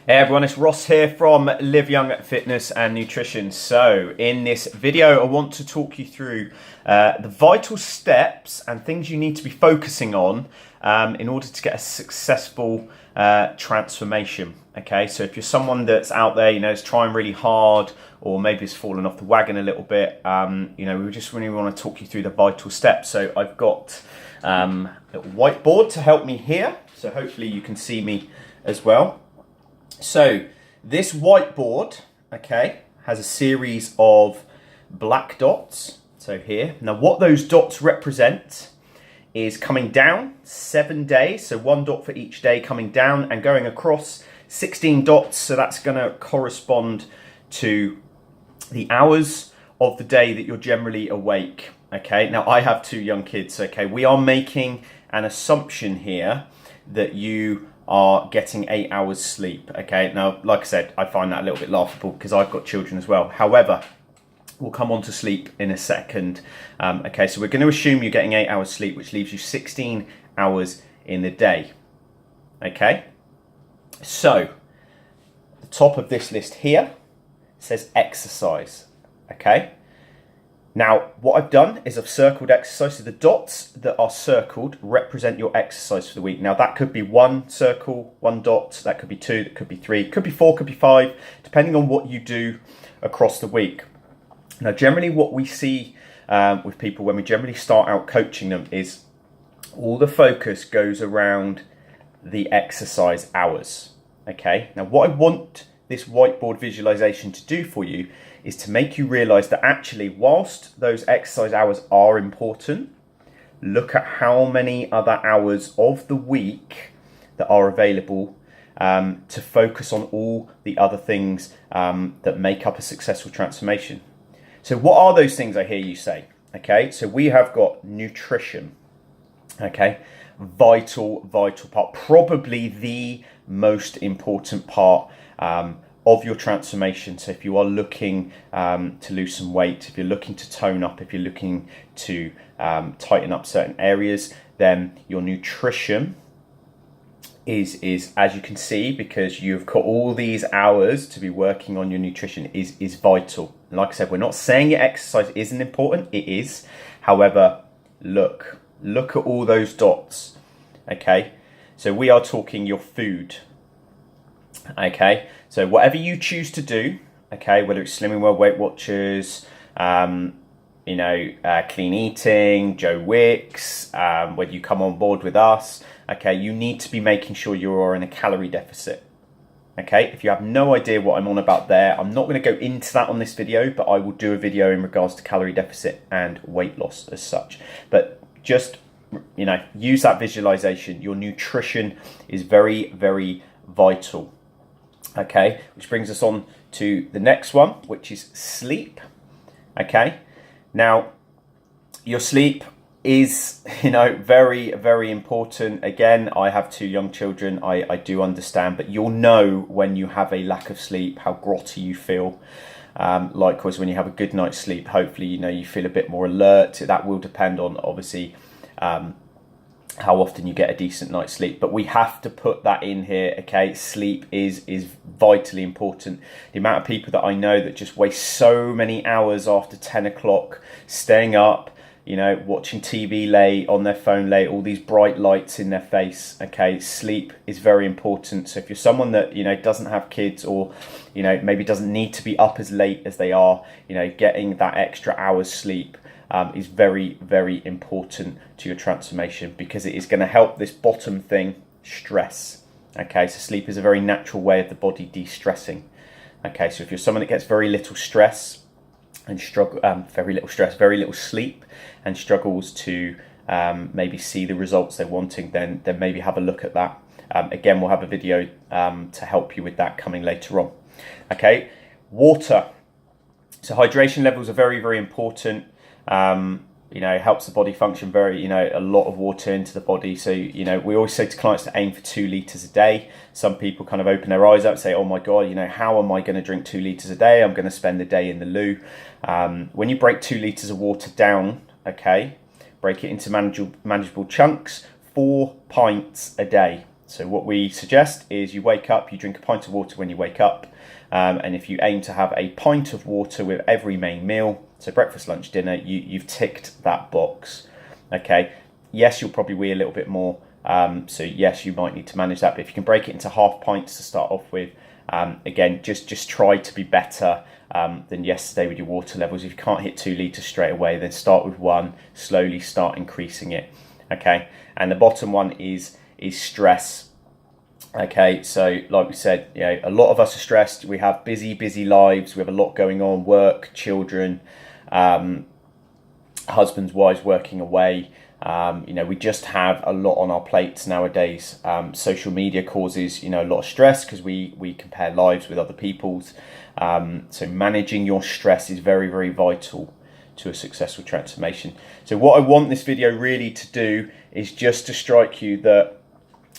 Hey everyone, it's Ross here from Live Young Fitness and Nutrition. So in this video, I want to talk you through the vital steps and things you need to be focusing on in order to get a successful transformation. Okay, so if you're someone that's out there, is trying really hard, or maybe has fallen off the wagon a little bit, we just really want to talk you through the vital steps. So I've got a little whiteboard to help me here. So hopefully you can see me as well. So this whiteboard, okay, has a series of black dots. So here, now what those dots represent is coming down 7 days. So 1 dot for each day coming down and going across 16 dots. So that's going to correspond to the hours of the day that you're generally awake. Okay, now I have 2 young kids. Okay, we are making an assumption here that you are getting 8 hours sleep. Okay, now like I said, I find that a little bit laughable because I've got children as well. However, we'll come on to sleep in a second. Okay, so we're going to assume you're getting 8 hours sleep, which leaves you 16 hours in the day. Okay, so the top of this list here says exercise. Okay, now what I've done is I've circled exercise. So the dots that are circled represent your exercise for the week. Now that could be 1 circle, 1 dot, that could be 2, that could be 3, could be 4, could be 5, depending on what you do across the week. Now generally what we see with people when we generally start out coaching them is all the focus goes around the exercise hours. Okay, now what I want this whiteboard visualization to do for you is to make you realize that actually, whilst those exercise hours are important, look at how many other hours of the week that are available to focus on all the other things that make up a successful transformation. So what are those things I hear you say? Okay, so we have got nutrition. Okay, vital part, probably the most important part of your transformation. So if you are looking to lose some weight, if you're looking to tone up, if you're looking to tighten up certain areas, then your nutrition is as you can see, because you've got all these hours to be working on your nutrition, is vital. And like I said, we're not saying your exercise isn't important, it is. However, look at all those dots. Okay, so we are talking your food. Okay, so whatever you choose to do, okay, whether it's Slimming World, Weight Watchers, clean eating, Joe Wicks, whether you come on board with us, okay, you need to be making sure you are in a calorie deficit. Okay, if you have no idea what I'm on about there, I'm not going to go into that on this video, but I will do a video in regards to calorie deficit and weight loss as such. But just, use that visualization. Your nutrition is very, very vital. Okay, which brings us on to the next one, which is sleep. Okay, now your sleep is, very, very important. Again, I have 2 young children. I do understand, but you'll know when you have a lack of sleep, how grotty you feel. Likewise, when you have a good night's sleep, hopefully, you feel a bit more alert. That will depend on, obviously, how often you get a decent night's sleep, but we have to put that in here. Okay, sleep is vitally important. The amount of people that I know that just waste so many hours after 10 o'clock staying up, watching TV late, on their phone late, all these bright lights in their face. Okay, sleep is very important. So if you're someone that doesn't have kids, or maybe doesn't need to be up as late as they are, getting that extra hour's sleep is very, very important to your transformation, because it is going to help this bottom thing, stress. Okay, so sleep is a very natural way of the body de-stressing. Okay, so if you're someone that gets very little stress and very little sleep, and struggles to maybe see the results they're wanting, then maybe have a look at that. Again, we'll have a video to help you with that coming later on. Okay, water. So hydration levels are very, very important. Helps the body function very, a lot of water into the body. So, we always say to clients to aim for 2 litres a day. Some people kind of open their eyes up and say, oh my God, how am I going to drink 2 litres a day? I'm going to spend the day in the loo. When you break 2 litres of water down, okay, break it into manageable chunks, 4 pints a day. So what we suggest is you wake up, you drink a pint of water when you wake up, and if you aim to have a pint of water with every main meal, so breakfast, lunch, dinner, you've ticked that box. Okay, yes, you'll probably wee a little bit more, so yes, you might need to manage that, but if you can break it into half pints to start off with, again, just try to be better than yesterday with your water levels. If you can't hit 2 litres straight away, then start with 1, slowly start increasing it. Okay, and the bottom one is stress. Okay, so like we said, you know, a lot of us are stressed. We have busy lives. We have a lot going on: work, children, husbands, wives working away. You know, we just have a lot on our plates nowadays. Social media causes, you know, a lot of stress because we compare lives with other people's. So managing your stress is very vital to a successful transformation. So what I want this video really to do is just to strike you that,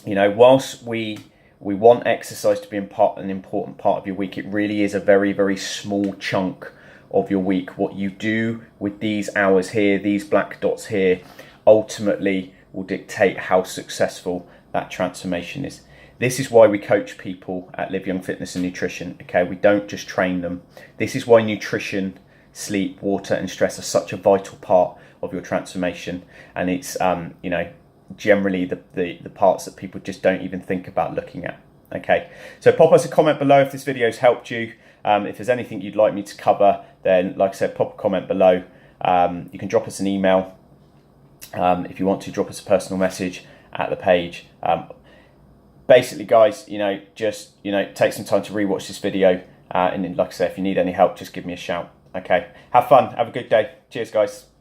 you know, whilst we want exercise to be an important part of your week, it really is a very small chunk of your week. What you do with these hours here, these black dots here, ultimately will dictate how successful that transformation is. This is why we coach people at Live Young Fitness and Nutrition. Okay, we don't just train them. This is why nutrition, sleep, water and stress are such a vital part of your transformation, and it's you know, generally the parts that people just don't even think about looking at. Okay, so pop us a comment below if this video has helped you. If there's anything you'd like me to cover, then like I said, pop a comment below. You can drop us an email if you want to, drop us a personal message at the page. Basically, guys, you know, just, you know, take some time to rewatch this video, and then, like I said, if you need any help, just give me a shout. Okay, have fun, have a good day. Cheers, guys.